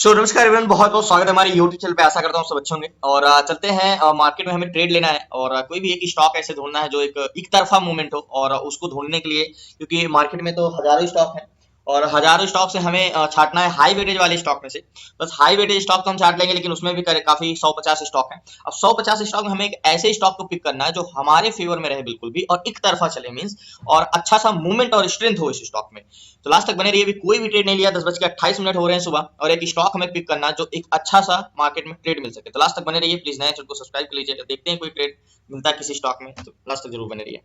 नमस्कार एवरीवन, बहुत बहुत स्वागत है हमारे यूट्यूब चैनल पे। आशा करता हूँ सब अच्छे होंगे। और चलते हैं मार्केट में। हमें ट्रेड लेना है और कोई भी एक स्टॉक ऐसे ढूंढना है जो एक तरफा मूवमेंट हो। और उसको ढूंढने के लिए, क्योंकि मार्केट में तो हजारों स्टॉक हैं और हजारों स्टॉक से हमें छांटना है हाई वेटेज वाले स्टॉक में से। बस हाई वेटेज स्टॉक तो हम छांट लेंगे, लेकिन उसमें भी काफी 150 स्टॉक हैं। अब 150 स्टॉक में हमें एक ऐसे स्टॉक को पिक करना है जो हमारे फेवर में रहे बिल्कुल भी, और एक तरफा चले मीन्स, और अच्छा सा मूवमेंट और स्ट्रेंथ हो इस स्टॉक में। तो लास्ट तक बने रहिए। अभी कोई भी ट्रेड नहीं लिया, 10:28 हो रहे हैं सुबह, और एक स्टॉक हमें पिक करना जो एक अच्छा सा मार्केट में ट्रेड मिल सके। तो लास्ट तक बने रहिए प्लीज। नए चैनल को सब्सक्राइब कर लीजिए। देखते हैं कोई ट्रेड मिलता है किसी स्टॉक में, तो लास्ट तक जरूर बने रहिए।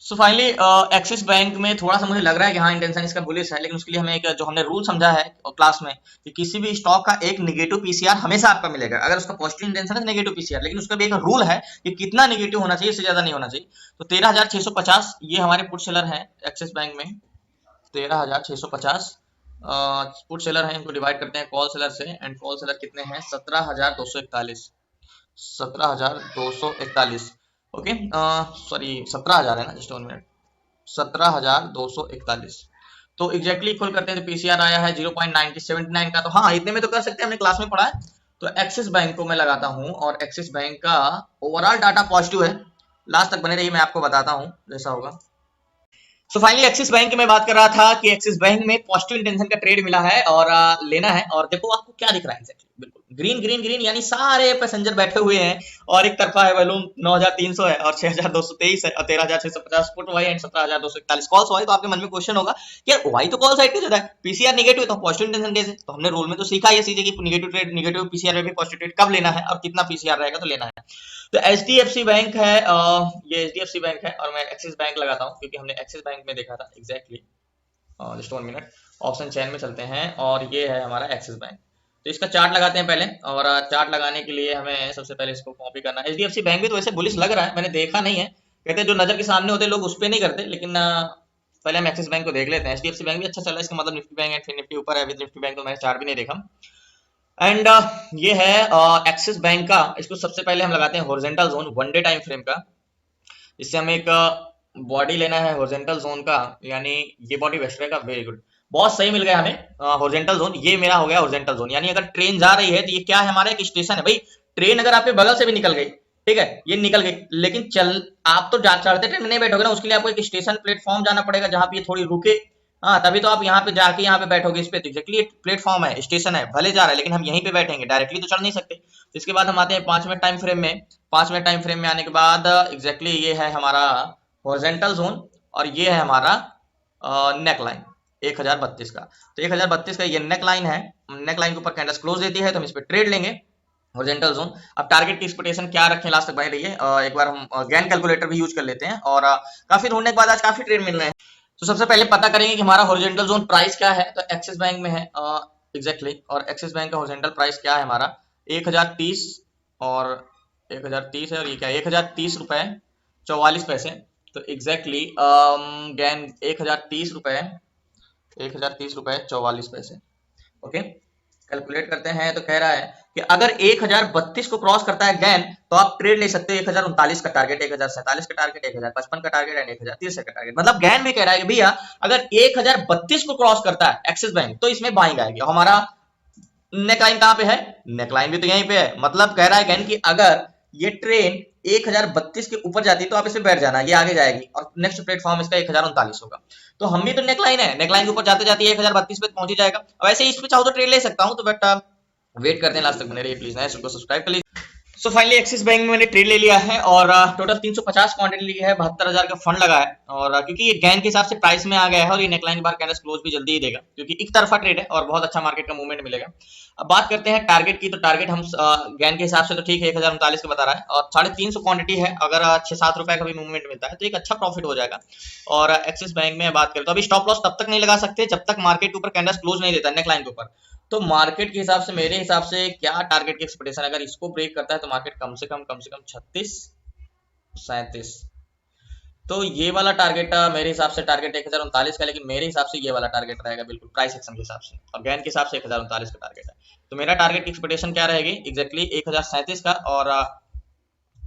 सो फाइनली एक्सिस बैंक में थोड़ा सा मुझे लग रहा है कि हाँ, इंटेंशन इसका बुलिश है, लेकिन उसके लिए हमें एक जो हमने रूल समझा है क्लास में, कि किसी भी स्टॉक का एक निगेटिव पीसीआर हमेशा आपका मिलेगा। अगर उसका पॉजिटिव इंटेंशन है नेगेटिव पीसीआर, लेकिन उसका भी एक रूल है कि कितना निगेटिव होना चाहिए, इससे ज्यादा नहीं होना चाहिए। तो 13,650 ये हमारे पुट सेलर है एक्सिस बैंक में। 13,650 पुट सेलर है, इनको डिवाइड करते हैं कॉल सेलर से। एंड कॉल सेलर कितने हैं? 17,241। 17,241। ओके, सॉरी 17,000 है ना, जस्ट 1 मिनट। 17,241। तो एग्जैक्टली खोल करते हैं तो पीसीआर आया है 0.979 का। तो हाँ, इतने में तो कर सकते हैं, हमने क्लास में पढ़ा है। तो एक्सिस बैंक को मैं लगाता हूँ, और एक्सिस बैंक का ओवरऑल डाटा पॉजिटिव है। लास्ट तक बने रहिए, मैं आपको बताता हूँ जैसा होगा। सो फाइनली एक्सिस बैंक की मैं बात कर रहा था कि एक्सिस बैंक में पॉजिटिव इंटेंशन का ट्रेड मिला है और लेना है। और देखो आपको क्या दिख रहा है एग्जैक्टली, बिल्कुल ग्रीन ग्रीन ग्रीन, यानी सारे पैसेंजर बैठे हुए हैं। और एक तरफा है वैल्यूम 9,300 है, और 6,223 है, और 13,650 पुट वाई एंड 17,241 कॉल्स वाई। तो आपके मन में क्वेश्चन होगा कि यार वाई तो कॉल साइड कैसे होता है, पीसीआर नेगेटिव, तो पॉजिटिव इंटेंशन कैसे? तो हमने रूल में तो सीखा ये चीजें कि नेगेटिव ट्रेड, नेगेटिव पीसीआर में भी पॉजिटिव ट्रेड कब लेना है और कितना पीसीआर रहेगा तो लेना है। तो H D F C bank है, ये H D F C bank है, और मैं एक्सिस बैंक लगाता हूँ क्योंकि हमने एक्सिस बैंक में देखा था एग्जैक्टली। जस्ट 1 मिनट, ऑप्शन चैन में चलते हैं, और ये है हमारा एक्सिस बैंक। तो इसका चार्ट लगाते हैं पहले। और चार्ट लगाने के लिए हमें सबसे पहले इसको कॉपी करना है। H D F C bank भी तो वैसे बुलिश लग रहा है, मैंने देखा नहीं है। कहते हैं जो नजर के सामने होते लोग उस पर नहीं करते, लेकिन पहले हम एक्सिस बैंक को देख लेते हैं। H D F C bank भी अच्छा चल रहा है, इसका मतलब निफ्टी बैंक एंड फिर निफ्टी ऊपर है। विद निफ्टी बैंक तो मैंने चार्ट भी नहीं देखा। एंड ये है एक्सिस बैंक का। इसको सबसे पहले हम लगाते हैं horizontal zone, 1 day time frame का। इससे हमें एक बॉडी लेना है हॉरिजॉन्टल जोन का, यानी ये बॉडी बेस्ट रहेगा। वेरी गुड, बहुत सही मिल गया हमें हॉरिजॉन्टल जोन। ये मेरा हो गया हॉरिजॉन्टल जोन, यानी अगर ट्रेन जा रही है तो ये क्या है, हमारा एक स्टेशन है भाई। ट्रेन अगर आपके बगल से भी निकल गई, ठीक है, ये निकल गई, लेकिन चल आप तो चढ़ते ट्रेन में नहीं बैठोगे ना, उसके लिए आपको एक स्टेशन प्लेटफॉर्म जाना पड़ेगा जहां पे ये थोड़ी रुके। हाँ, तभी तो आप यहाँ पे जाके यहाँ पे बैठोगे। इस पे तो एक्जेक्टली प्लेटफॉर्म है, स्टेशन है, भले जा रहा है, लेकिन हम यहीं पे बैठेंगे, डायरेक्टली तो चढ़ नहीं सकते। तो इसके बाद हम आते हैं 5 मिनट टाइम फ्रेम में। 5 मिनट टाइम फ्रेम में आने के बाद एग्जैक्टली ये है हमारा हॉरिजॉन्टल जोन, और ये है हमारा नेक लाइन 1032 का। तो 1032 का ये नेक लाइन है। नेक लाइन के ऊपर कैंडल क्लोज देती है, तो हम इस पर ट्रेड लेंगे हॉरिजॉन्टल जोन। अब टारगेट की एक्सपेक्टेशन क्या रखें, लास्ट तक बने रहिए। एक बार हम गैन कैलकुलेटर भी यूज कर लेते हैं, और काफी ढूंढने के बाद आज काफी ट्रेड मिल रहे हैं। तो सबसे पहले पता करेंगे कि हमारा हॉरिजॉन्टल जोन प्राइस क्या है। तो एक्सिस बैंक में है एग्जैक्टली, और एक्सिस बैंक का हॉरिजॉन्टल प्राइस क्या है हमारा? 1030, और 1030 है, और ये क्या है? 1030 रुपए 44 पैसे। तो एग्जैक्टली गैन 1030 रुपए, 1030 रुपए 44 पैसे। ओके, कैलकुलेट करते हैं तो कह रहा है कि अगर 1032 को क्रॉस करता है गैन, तो आप ट्रेड ले सकते हो। 1039 का टारगेट, 1047 का टारगेट, 1055 का टारगेट एंड 1030 का टारगेट। मतलब गैन में कह रहा है कि भैया अगर 1032 को क्रॉस करता है एक्सिस बैंक, तो इसमें बाइंग आएगी। और हमारा नेकलाइन कहां पे है? नेकलाइन भी तो यहीं पे है। मतलब कह रहा है गैन कि अगर ये ट्रेन 1032 के ऊपर जाती है तो आप इसमें बैठ जाना, ये आगे जाएगी, और नेक्स्ट प्लेटफॉर्म इसका 1039 होगा। तो हम भी तो नेकलाइन है, नेकलाइन के ऊपर जाते जाते 1032 पे पहुंच ही जाएगा। अब ऐसे इस पे चाहो तो ट्रेड ले सकता हूं, तो बट वेट करते हैं, लास्ट तक बने रहिए प्लीज। नए को सब्सक्राइब कर लीजिए। सो फाइनली एक्सिस बैंक में मैंने ट्रेड ले लिया है, और टोटल 350 क्वांटिटी ली है, 72,000 का फंड लगा है। और क्योंकि ये गैन के हिसाब से प्राइस में आ गया है, और ये नेकलाइन के बाहर कैंडल क्लोज भी जल्दी ही देगा, क्योंकि एक तरफा ट्रेड है और बहुत अच्छा मार्केट का मूवमेंट मिलेगा। अब बात करते हैं टारगेट की। तो टारगेट हम गैन के हिसाब से तो ठीक है 1039 का बता रहा है, और 350 क्वांटिटी है। अगर 6-7 रुपए का भी मूवमेंट मिलता है तो एक अच्छा प्रॉफिट हो जाएगा। और एक्सिस बैंक में बात करें तो अभी स्टॉप लॉस तब तक नहीं लगा सकते जब तक मार्केट के ऊपर कैंडल क्लोज नहीं देता नेकलाइन के ऊपर। तो मार्केट के हिसाब से, मेरे हिसाब से क्या टारगेट की एक्सपेक्टेशन, अगर इसको ब्रेक करता है तो मार्केट कम से कम 36, 37, तो ये वाला टारगेट मेरे हिसाब से टारगेट 1039 का, लेकिन मेरे हिसाब से ये वाला टारगेट रहेगा बिल्कुल प्राइस एक्शन के हिसाब से, और गैन के हिसाब से 1039 का टारगेट है। तो मेरा टारगेट की एक्सपेक्टेशन क्या रहेगी एग्जैक्टली 1037 का, और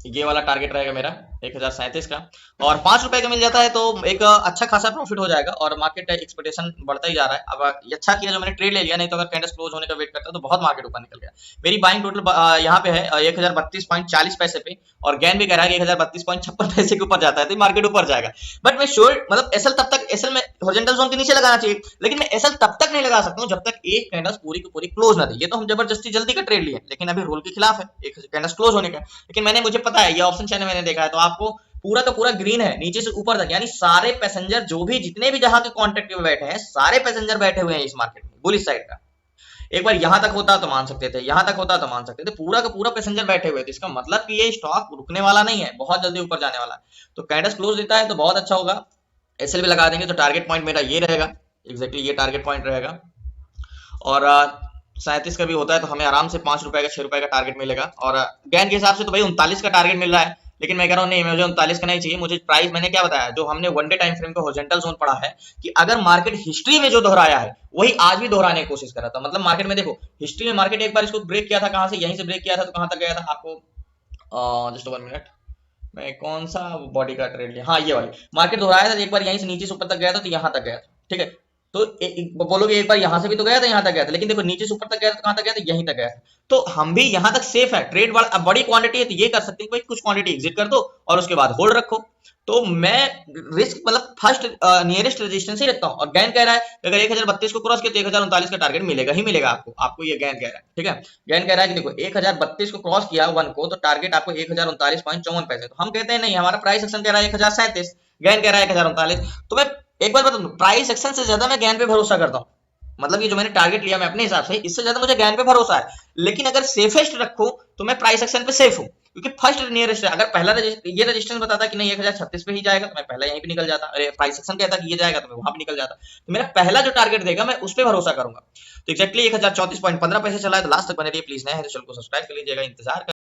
ये वाला टारगेट रहेगा मेरा 1037 का, और 5 रुपए का मिल जाता है तो एक अच्छा खासा प्रॉफिट हो जाएगा, और मार्केट एक्सपेक्टेशन बढ़ता ही जा रहा है। अब ये अच्छा किया जो मैंने ट्रेड ले लिया, नहीं तो अगर कैंडल क्लोज होने का वेट करता तो बहुत मार्केट ऊपर निकल गया। मेरी बाइंग टोटल यहाँ पे है 1032.40 पे, और गैन भी कह रहा है कि 1032.56 के ऊपर जाता है तो मार्केट ऊपर जाएगा। बट मैं श्योर मतलब एसएल तब तक, एसएल में हॉरिजॉन्टल जोन के नीचे लगाना चाहिए, लेकिन मैं एसएल तब तक नहीं लगा सकता हूँ जब तक एक कैंडल पूरी की पूरी क्लोज ना दे। ये तो हम जबरदस्ती जल्दी का ट्रेड लिए, लेकिन अभी रूल के खिलाफ है एक कैंडल क्लोज होने का। लेकिन मैंने, मुझे पता है, ये ऑप्शन चैनल मैंने देखा है, तो आपको पूरा का पूरा ग्रीन है नीचे से ऊपर तक, यानी सारे पैसेंजर जो भी जितने भी जहां के कॉन्ट्रैक्ट में बैठे हैं, सारे पैसेंजर बैठे हुए हैं इस मार्केट में बुलिश साइड का। एक बार यहां तक होता तो मान सकते थे, यहां तक होता तो मान सकते थे, पूरा का पूरा पैसेंजर बैठे हुए थे। इसका मतलब कि ये स्टॉक रुकने वाला नहीं है, बहुत जल्दी ऊपर जाने वाला है। तो कैंडल क्लोज देता है तो बहुत अच्छा होगा, एसएल भी लगा देंगे तो टारगेट पॉइंट मेरा ये रहेगा, एग्जैक्टली ये टारगेट पॉइंट रहेगा। और 37 का भी होता है तो हमें आराम से 5 रुपए का 6 रुपए का टारगेट मिलेगा। और गैन के हिसाब से तो भाई 39 का टारगेट मिल रहा है, लेकिन मैं कह रहा हूँ नहीं, मुझे 39 का नहीं चाहिए। मुझे प्राइस, मैंने क्या बताया, जो हमने वन डे टाइम फ्रेम का हॉरिजॉन्टल जोन पढ़ा है, कि अगर मार्केट हिस्ट्री में जो दोहराया है वही आज भी दोहराने की कोशिश कर रहा था। मतलब मार्केट में देखो, हिस्ट्री में मार्केट एक बार इसको ब्रेक किया था, कहां से, यहीं से ब्रेक किया था, तो कहां तक गया था आपको, जस्ट 1 मिनट, मैं कौन सा बॉडी का ट्रेड लिया, हाँ ये वाली, मार्केट दोहराया था एक बार, यहीं से नीचे से ऊपर तक गया था तो यहां तक गया था, ठीक है। तो बोलोगे एक बार यहां से भी तो गया था, यहां तक गया था, लेकिन देखो नीचे से ऊपर तक गया था तो कहां तक गया था, यहीं तक गया था। तो हम भी यहां तक सेफ है, ट्रेड बड़ी क्वांटिटी है तो ये कर सकते हैं भाई, कुछ क्वांटिटी एग्जिट कर दो और उसके बाद होल्ड रखो। तो मैं रिस्क मतलब फर्स्ट नियरेस्ट रेजिस्टेंस ही रखता हूँ। और गैन कह रहा है कि अगर 1032 को क्रॉस किया तो 1039 का टारगेट मिलेगा ही मिलेगा आपको, आपको ये गैन कह रहा है, ठीक है। गैन कह रहा है कि देखो 1032 को क्रॉस किया वन को, तो टारगेट आपको 1039.54 तो हम कहते हैं नहीं, हमारा प्राइस एक्शन कह रहा है 1037, गैन कह रहा है 1039। तो मैं एक बार बता दूं, प्राइस एक्शन से ज्यादा मैं गैन पे भरोसा करता हूँ। मतलब ये जो मैंने टारगेट लिया मैं अपने हिसाब से, इससे ज्यादा मुझे गैन पे भरोसा है। लेकिन अगर सेफेस्ट रखूं तो मैं प्राइस एक्शन पे सेफ हूं, क्योंकि फर्स्ट नियरेस्ट है। अगर पहला ये रजिस्टेंस बताता कि नहीं 1036 पे ही जाएगा तो मैं पहला यहीं पे निकल जाता, अरे प्राइस एक्शन कहता कि ये जाएगा तो मैं वहां पे निकल जाता। तो मेरा पहला जो टारगेट देगा मैं उस पर भरोसा करूंगा। तो एक्जैक्टली 1034.15 चला है, तो लास्ट तक बने रहिए प्लीज। नए हैं तो चैनल को सब्सक्राइब कर लीजिएगा, इंतजार कर।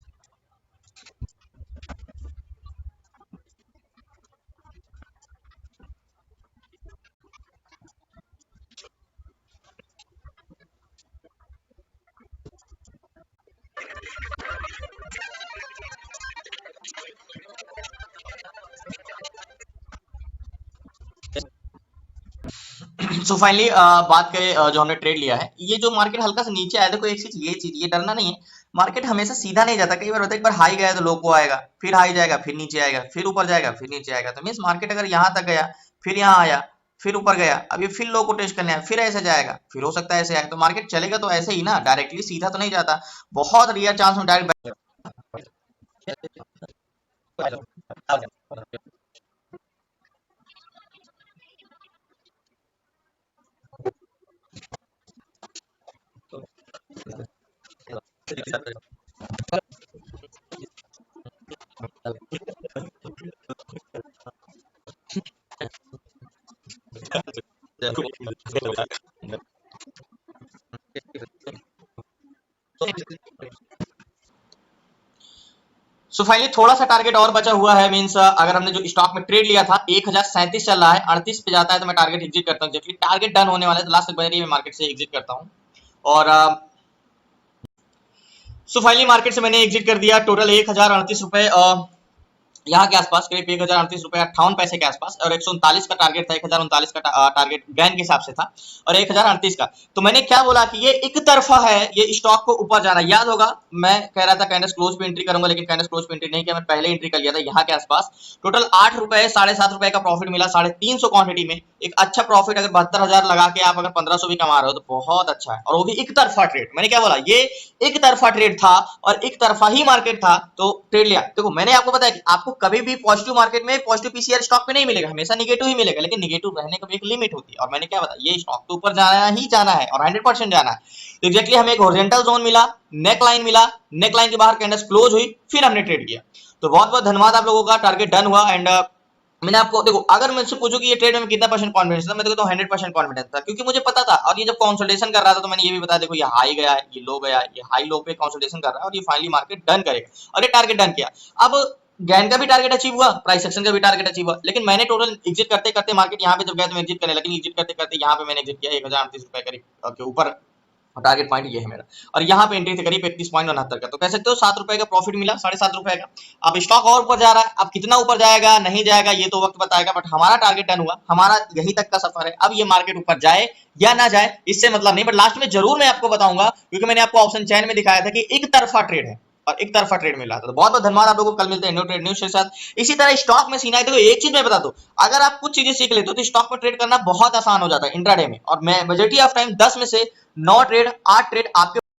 सो फाइनली बात करें जो हमने ट्रेड लिया है, ये जो मार्केट हल्का सा नीचे आया, देखो एक चीज ये डरना नहीं है, मार्केट हमेशा सीधा नहीं जाता। कई बार होता है एक बार हाई गया तो लो को आएगा, फिर हाई जाएगा, फिर नीचे आएगा, फिर ऊपर जाएगा, फिर नीचे आएगा। तो मीन्स मार्केट अगर यहाँ तक गया, फिर यहाँ आया, फिर ऊपर गया, अभी फिर लो को टेस्ट करने आया, फिर ऐसे जाएगा, फिर हो सकता है ऐसे आएगा। तो मार्केट चलेगा तो ऐसे ही ना, डायरेक्टली सीधा तो नहीं जाता, बहुत रेयर चांस में डायरेक्ट। सो फाइनली थोड़ा सा टारगेट और बचा हुआ है। मींस अगर हमने जो स्टॉक में ट्रेड लिया था 1037 चल रहा है, 38 पे जाता है तो मैं टारगेट एग्जिट करता हूँ। जबकि टारगेट डन होने वाला है तो लास्ट तक बने रहिए, मैं मार्केट से एग्जिट करता हूँ। और सो फाइनली मार्केट से मैंने एग्जिट कर दिया टोटल 1038 रुपए यहाँ के आसपास, करीब 1038 रुपए 58 पैसे के आसपास। और 139 का टारगेट था, 1039 का टारगेट गैन के हिसाब से था, और 1038 का। तो मैंने क्या बोला कि ये एक तरफा है, ये स्टॉक को ऊपर जाना। याद होगा मैं कह रहा था कैंडल क्लोज पे एंट्री करूंगा, लेकिन कैंडल क्लोज पे एंट्री नहीं किया, मैं पहले एंट्री कर लिया था यहाँ के आसपास। टोटल 8 रुपए 7.5 रुपए का प्रॉफिट मिला 350 क्वांटिटी में। एक अच्छा प्रॉफिट, अगर 72,000 लगा के आप अगर 1500 भी कमा रहे हो तो बहुत अच्छा है। और वो भी एक तरफा ट्रेड। मैंने क्या बोला, ये एक तरफा ट्रेड था और एक तरफा ही मार्केट था, तो ट्रेड लिया। देखो मैंने आपको बताया कि आपको कभी भी पॉजिटिव मार्केट में पॉजिटिव पीसीआर स्टॉक में नहीं मिलेगा, हमेशा नेगेटिव ही मिलेगा, लेकिन नेगेटिव रहने का भी एक लिमिट होती है। और मैंने क्या बताया, ये स्टॉक तो ऊपर जाना ही जाना है और 100% जाना है। तो एक्जैक्टली हमें एक हॉरिजॉन्टल जोन मिला, नेक लाइन मिला, नेक लाइन के बाहर कैंडल क्लोज हुई, फिर हमने ट्रेड किया। तो बहुत बहुत धन्यवाद आप लोगों का, टारगेट डन हुआ। एंड मैंने आपको, देखो अगर मुझसे पूछो कि ये ट्रेड में कितना परसेंट कॉन्फिडेंस था, मैं तो 100% कॉन्फिडेंस था, क्योंकि मुझे पता था। और ये जब कंसोलिडेशन कर रहा था तो मैंने ये भी बताया, देखो ये हाई गया है, ये लो गया है, ये हाई लो पे कंसोलिडेशन कर रहा है और ये फाइनली मार्केट डन करेगा, और ये टारगेट डन किया। अब गैन का भी टारगेट अचीव हुआ, प्राइस एक्शन का भी टारगेट अचीव हुआ, लेकिन मैंने टोटल एग्जिट करते करते मार्केट यहाँ पे जब गया तो मैं एग्जिट करने, लेकिन एग्जिट करते करते यहाँ पे मैंने एग्जिट किया 1038 रुपए करीब के ऊपर, टारगेट पॉइंट ये है मेरा। और यहाँ पे एंट्री थी करीब 31.69 का, तो कह सकते हो 7 रुपए का प्रॉफिट मिला, 7.5 रुपए का। अब स्टॉक और ऊपर जा रहा है, अब कितना ऊपर जाएगा नहीं जाएगा ये तो वक्त बताएगा, बट हमारा टारगेट डन हुआ, हमारा यहीं तक का सफर है। अब ये मार्केट ऊपर जाए या ना जाए इससे मतलब नहीं, बट लास्ट में जरूर मैं आपको बताऊंगा, क्योंकि मैंने आपको ऑप्शन चैन में दिखाया था कि एक तरफा ट्रेड है और एक तरफा ट्रेड मिला था। तो बहुत बहुत धन्यवाद आप लोगों को, कल मिलते हैं न्यू ट्रेड न्यूज के साथ। इसी तरह स्टॉक में सीना है, देखो एक चीज मैं बता दूं, अगर आप कुछ चीजें सीख लेते हो तो स्टॉक में ट्रेड करना बहुत आसान हो जाता है इंट्राडे में, और मैं मेजॉरिटी ऑफ टाइम 10 में से 9 ट्रेड 8 ट्रेड आपके